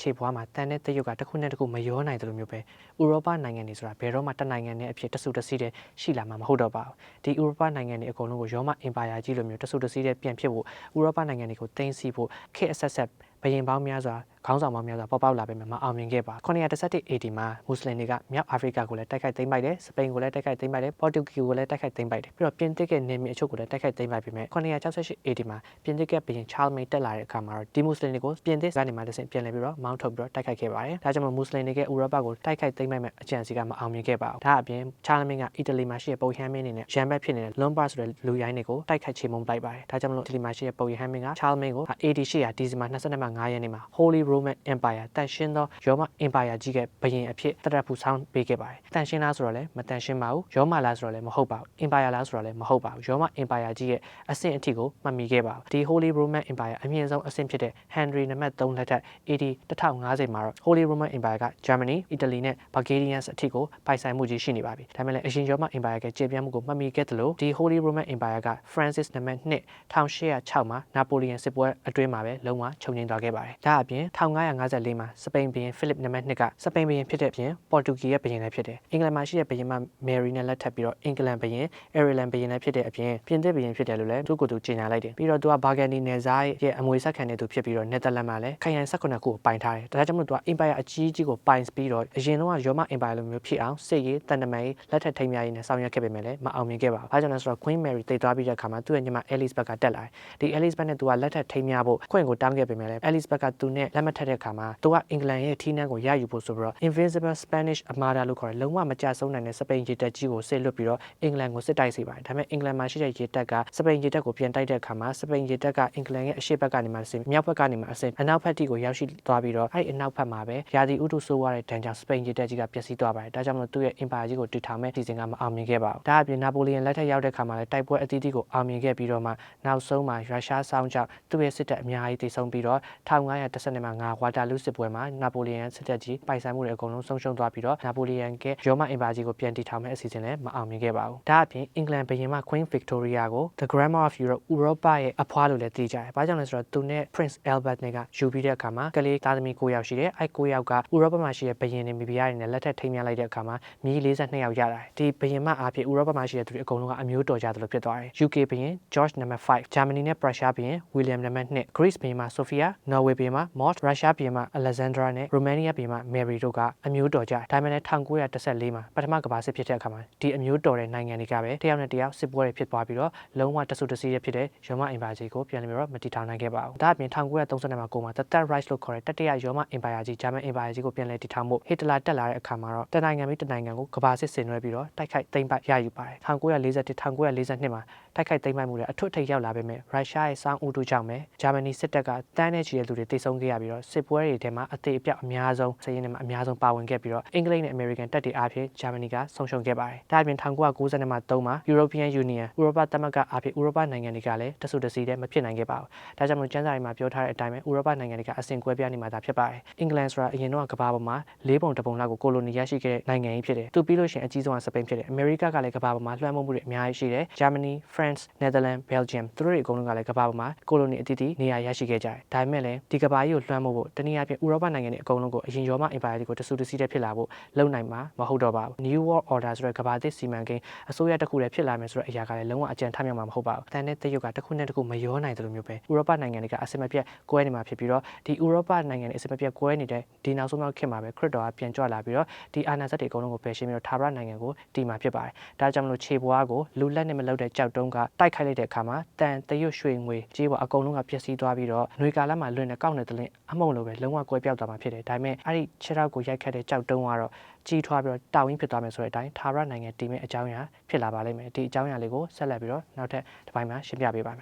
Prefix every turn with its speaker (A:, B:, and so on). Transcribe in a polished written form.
A: ခြေပွားမှာတန်တဲ့တရုတ်ကတစ်ခုနဲ့တစ်ခုမရောနိုင်တယ်လို့မျိုးပဲဥရောပနိုင်ငံတွေဆိုတာဘယ်တော့မှတနိုင်ငံနဲ့အဖြစ်တဆူတစီးတဲ့ရှိလာမှာမဟုတ်တော့ပါဘူးဒီဥရောပနိုင်ငံတွေအကုန်လုံးကိုရောမအင်ပါယာကြီးလိုမျိုးတဆူတစီးတဲ့ပြန်ဖြစ်ဖို့ဥရောပနိုင်ငံတွေကိုတင်းစီဖို့ခေတ်အဆက်ဆက်ဘရင်ပေါင်းများစွာခေါင်းဆောင်ပေါင်းများစွာပေါ်ပေါက်လာပေမဲ့မအောင်မြင်ခဲ့ပါ911 AD မှာမွတ်စလင်တွေကမြောက်အာဖရိကကိုလည်းတိုက်ခိုက်သိမ်းပိုက်တယ်စပိန်ကိုလည်းတိုက်ခိုက်သိမ်းပိုက်တယ်ပေါ်တူဂီကိုလည်းတိုက်ခိုက်သိမ်းပိုက်တယ်ပြီးတော့ပြင်သစ်ရဲ့နေမြေအချို့ကိုလည်းတိုက်ခိုက်သိမ်းပိုက်ပေမဲ့968 AD မှာပြင်သစ်ရဲ့ဘရင်ချားလ်မိန်တက်လာတဲ့အခါမှာတော့ဒီမွတ်စလင်တွေကိုပြင်သစ်ကနေမှတစ်ဆင့်ပြန်လည်ပြီးတော့မောင်းထုတ်ပြီးတော့တိုက်ခိုက်ခဲ့ပါတယ်ဒါကြောင့်မွတ်စလင်တွေကဥရောပကိုတိုက်ခိုက်သိမ်းပိုက်မဲ့အကြံစီကမအောင်မြင်ခဲ့ပါဘူးဒါအပြင်ချားလ်မိန်ကအီတလီမှာရှိတဲ့ပုပ်ဟမ်းမင်းနေနဲ့ရန်ဘက်ဖြစ်နေတဲ့လွန်ပါဆိုတဲ့လူရိုင်းတွေကိုတိုက်ခိုက်ချေမှုန်းလိုက်ပါတယ်ဒါကြောင့်မလို့အီတလီမှာရှိတဲ့ပုပ်ဟမ်းမင်းကချားလ်မိန်ကို AD 800ဒီဇင်ဘာ22ရက်နေ့မှာ Holy Roman Empire တန်ရှင်းသောရောမ Empire ကြီးကဘရင်အဖြစ်တက်ဖူဆောင်းပေးခဲ့ပါတယ်တန်ရှင်းလားဆိုတော့လည်းမတန်ရှင်းပါဘူးရောမလားဆိုတော့လည်းမဟုတ်ပါဘူး Empire လားဆိုတော့လည်းမဟုတ်ပါဘူးရောမ Empire ကြီးရဲ့အဆင့်အထိကိုမှတ်မိခဲ့ပါဘူးဒီ Holy Roman Empire အမြင့်ဆုံးအဆင့်ဖြစ်တဲ့ Henry နံပါတ်3လက်ထက် AD 1050မှာတော့ Holy Roman Empire က Germany, Italy နဲ့ Bulgarians အထိကိုပိုင်ဆိုင်မှုကြီးရှိနေပါပြီဒါပေမဲ့လည်းအရင်ရောမ Empire ကကျေပြန့်မှုကိုမှတ်မိခဲ့သလိုဒီ Holy Roman Empire က Francis နံပါတ်2 1806မှာ Napoleon စစ်ပွဲအတွင်းမှာပဲလုံးဝချုပ်ငြိမ်းသွားခဲ့ပါတယ်ဒါအပြင်1554မှာစပိန်ဘုရင် Philip နံပါတ်2ကစပိန်ဘုရင်ဖြစ်တဲ့အပြင်ပေါ်တူဂီရဲ့ဘုရင်လည်းဖြစ်တယ်အင်္ဂလန်မှာရှိတဲ့ဘုရင်မ Mary နဲ့လက်ထပ်ပြီးတော့အင်္ဂလန်ဘုရင် Ireland ဘုရင်လည်းဖြစ်တဲ့အပြင်ပြင်သစ်ဘုရင်ဖြစ်တယ်လို့လည်းသူ့ကိုယ်သူကြေညာလိုက်တယ်ပြီးတော့သူက Burgundy နယ်စားရဲ့အမွေဆက်ခံတဲ့သူဖြစ်ပြီးတော့ Netherlands မှာလည်းခရိုင်18ခုကိုပိုင်ထားတယ်ဒါကြောင့်မို့သူက Empire အကြီးကြီးကိုပိုင်ပြီးတော့အရင်တော့ရောမ Empire လိုမျိုးဖြစ်အောင်စစ်ရေးတန်တမာရေးလက်ထပ်ထိမ်းများရေးနဲ့ဆောင်ရွက်ခဲ့ပေမဲ့လည်းမအောင်မြင်ခဲ့ပါဘူး။ဘာကြောင့်လဲဆိုတော့ Queen Mary တည်သွားပြီးတဲ့အခါမှာသူ့ရဲ့ညီမ Elizabeth ကတက်လာတယ်။ဒီ Elizabeth နဲ့သူကလက်ထပ်ထိမ်းများဖို့ခွင့်ကိုတောင်းခဲ့ပေမဲ့လည်း Elizabeth ကသူနဲ့လက်မထပ်တဲ့အခါမှာသူကအင်္ဂလန်ရဲ့ထီးနှန်းကိုရယူဖို့ဆိုပြီးတော့ Invincible Spanish Armada လို့ခေါ်တဲ့လုံးဝမကျဆုံးနိုင်တဲ့စပိန်ရေတပ်ကြီးကိုစစ်လွတ်ပြီးတော့အင်္ဂလန်ကိုစစ်တိုက်စေပါတယ်။ဒါပေမဲ့အင်္ဂလန်မှာရှိတဲ့ရေတပ်ကစပိန်ရေတပ်ကိုပြန်တိုက်တဲ့အခါမှာစပိန်ရေတပ်ကအင်္ဂလန်ရဲ့အရှေ့ဘက်ကနေမှအဆင့်မြောက်ဘက်ကနေမှအဆင့်အနောက်ဘက်ထိကိုရောက်ရှိသွားပြီးတော့အဲ့အနောက်ဘက်မှာပဲရာသီဥတုဆိုးဝါးတဲ့ဒဏ်ကြောင့်စပိန်ရေတပ်ကြီးကပျက်စီးသွားပါတယ်။ဒါကြောင့်မလို့သူ့ရဲ့ Empire ကြီးကိုတည်ထောင်မဲ့အစီအစဉ်ကမအောင်မြင်ခဲ့ပါဘူး။ဒါအပြင်နာပိုလီယန်လက်ထက်ရောက်တဲ့အခါမှာလည်းတိုက်ပွဲအသီးသီးကိုအောင်မြင်ခဲ့ပြီးတော့မှနောက်ဆုံးမှာရုရှားဆောင်းကြောင့်သူ့ရဲ့စစ်တပ်အများကြီးတည်ဆုံပြီးတော့1512မှာဝါတာလူးစစ်ပွဲမှာနာပိုလီယန်စစ်တပ်ကြီးပိုင်ဆိုင်မှုတွေအကုန်လုံးဆုံးရှုံးသွားပြီးတော့နာပိုလီယန်ကရောမ Empire ကြီးကိုပြန်တည်ထောင်မဲ့အစီအစဉ်လည်းမအောင်မြင်ခဲ့ပါဘူး။ဒါအပြင်အင်္ဂလန်ဘုရင်မ Queen Victoria ကို The Grandma of Europe ဥရောပရဲ့အဖွားလို့လည်းသိကြတယ်။ဘာကြောင့်လဲဆိုတော့သူနဲ့ Prince Albert နဲ့ကယူပြီးတဲ့အခါမှာကလေးသားသမီး9ယောက်ရှိတယ်။အဲ့9ယောက်ကဥရောပမှာရှိတဲ့ဘုရင်တွေမိဖုရားတွေနဲ့လက်ထပ်ထိမ်းမြှောက်လိုက်တဲ့အခါမှာမြေး42ယောက်ရတာ။ဒီဘုရင်မအားဖြင့်ဥရောပမှာရှိတဲ့သူတွေအကုန်လုံးကအမျိုးတော်ကြတယ်လို့ဖြစ်သွားတယ်။ UK ဘုရင် George နံပါတ်5 Germany နဲ့ Prussia ဘုရင် William နံပါတ်2 Greece ဘုရင်မ Sophia Norway ဘုရင်မ Maud Russia ဘုရင်မ Alexandra နဲ့ Romania ဘုရင်မ Mary တို့ကအမျိုးတော်ကြဒါပေမဲ့လည်း1914မှာပထမကမ္ဘာစစ်ဖြစ်တဲ့အခါမှာဒီအမျိုးတော်တဲ့နိုင်ငံတွေကပဲတယောက်နဲ့တယောက်စစ်ပွဲတွေဖြစ်သွားပြီးတော့လုံးဝတဆူတစီးရဖြစ်တဲ့ရောမ Empire ကြီးကိုပြန်လည်ပြီးတော့မတည်ထောင်နိုင်ခဲ့ပါဘူး။ဒါအပြင်1932မှာကိုမှာ The Third Reich လို့ခေါ်တဲ့တတိယရောမ Empire ကြီး German Empire ကြီးကိုပြန်လည်တည်ထောင်ဖို့ဟစ်တလာတက်လာတဲ့အခါမှာတော့တနိုင်ငံပြီးတနိုင်ငံကိုကမ္ဘာစစ်ဆင်နွှဲပြီးတော့တိုက်ခိုက်သိမ်းပိုက်ရယူပါတယ်။1941 1942မှာတိုက်ခိုက်သိမ်းပိုက်မှုတွေအထွတ်အထိပ်ရောက်လာပေမဲ့ရုရှားရဲ့စောင်းဦးတူကြောင့်ပဲဂျာမနီစစ်တပ်ကတန်းနဲ့ချီတဲ့လူတွေတိတ်ဆုံးခဲ့ရပြီးတော့စစ်ပွဲတွေထဲမှာအသေးအပြောက်အများဆုံးစည်ရင်းတွေမှာအများဆုံးပါဝင်ခဲ့ပြီးတော့အင်္ဂလိပ်နဲ့အမေရိကန်တပ်တွေအားဖြင့်ဂျာမနီကဆုံးရှုံးခဲ့ပါတယ်။ဒါအပြင်1990မှာ3မှာ European Union ဥရောပသမဂ္ဂအားဖြင့်ဥရောပနိုင်ငံတွေကလည်းတဆူတစီတဲ့မဖြစ်နိုင်ခဲ့ပါဘူး။ဒါကြောင့်မို့ကျန်းစာရေးမှာပြောထားတဲ့အတိုင်းပဲဥရောပနိုင်ငံတွေကအစဉ်ကွဲပြားနေမှာဖြစ်ပါတယ်။အင်္ဂလန်ဆိုတာအရင်တော့ကမ္ဘာပေါ်မှာ၄ပုံတစ်ပုံလောက်ကိုကိုလိုနီရရှိခဲ့တဲ့နိုင်ငံကြီးဖြစ်တယ်။သူပြီးလို့ရှိရင်အကြီးဆုံးကစပိန်ဖြစ်တယ်။အမေရိကကလည်းကမ္ဘာပေါ်မှာလွှမ်းမိုးမှုတွေအများကြီးရှိတယ်။ Germany, France, Netherlands, Belgium သူတို့တွေအကုန်လုံးကလည်းကမ္ဘာပေါ်မှာကိုလိုနီအသီးသီးနေရာရရှိခဲ့ကြတယ်။ဒါပေမဲ့လည်းဒီကမ္ဘာကြီးကိုလွှမ်းမိုးဖို့တနည်းအားဖြင့်ဥရောပနိုင်ငံတွေအကုန်လုံးကိုအရင်ရောမ Empire တွေကိုတဆူတစီတဲ့ဖြစ်လာဖို့လုပ်နိုင်မှာမဟုတ်တော့ပါဘူး။ New World Order ဆိုတဲ့ကမ္ဘာသစ်စီမံကိန်းအစိုးရတစ်ခုတည်းဖြစ်လာမယ်ဆိုတဲ့အရာကလည်းလုံးဝအကြံထမြောက်မှာမဟုတ်ပါဘူး။တန်တဲ့တရုတ်ကတစ်ခုနဲ့တစ်ခုမရောနိုင်တယ်လို့မျိုးပဲဥရောပနိုင်ငံတွေကအစမပြတ်ကွဲနေမှာဖြစ်ပြီးတော့ဒီဥရောပနိုင်ငံတွေအစမပြတ်ကွဲနေတဲ့ဒီနောက်ဆုံးခေတ်မှာပဲခရစ်တော်ကပြန်ကြွလာပြီးတော့ဒီအာဏာစက်တွေအကုန်လုံးကိုပယ်ရှင်းပြီးတော့ထာဝရနိုင်ငံကိုတည်မှာဖြစ်ပါတယ်။ဒါကြောင့်မလို့ခြေပွားကိုလူလက်နဲ့မလုပ်တဲ့ကြောက်တုံးကတိုက်ခိုက်လိုက်တဲ့အခါမှာတန်တရွတ်ရွှေငွေကြေးပေါ်အကုန်လုံးကပျက်စီးသွားပြီးတော့ຫນွေကာလမှာလွင်တဲ့ကောက်နေတဲ့လင်းအမုံလိုပဲလုံးဝကွဲပြောက်သွားမှာဖြစ်တယ်။ဒါပေမဲ့အဲ့ဒီခြေထောက်ကိုရိုက်ခတ်တဲ့ကြောက်တုံးကတော့ကြီးထွားပြီးတော့တောက်ရင်းဖြစ်သွားမယ်ဆိုတဲ့အတိုင်းထာဝရနိုင်ငံတည်မဲ့အကြောင်းအရာဖြစ်လာပါလိမ့်မယ်။ဒီအကြောင်းအရာလေးကိုဆက်လက်ပြီးတော့နောက်ထပ်တစ်ပိုင်းမှာရှင်းပြပေးပါမယ်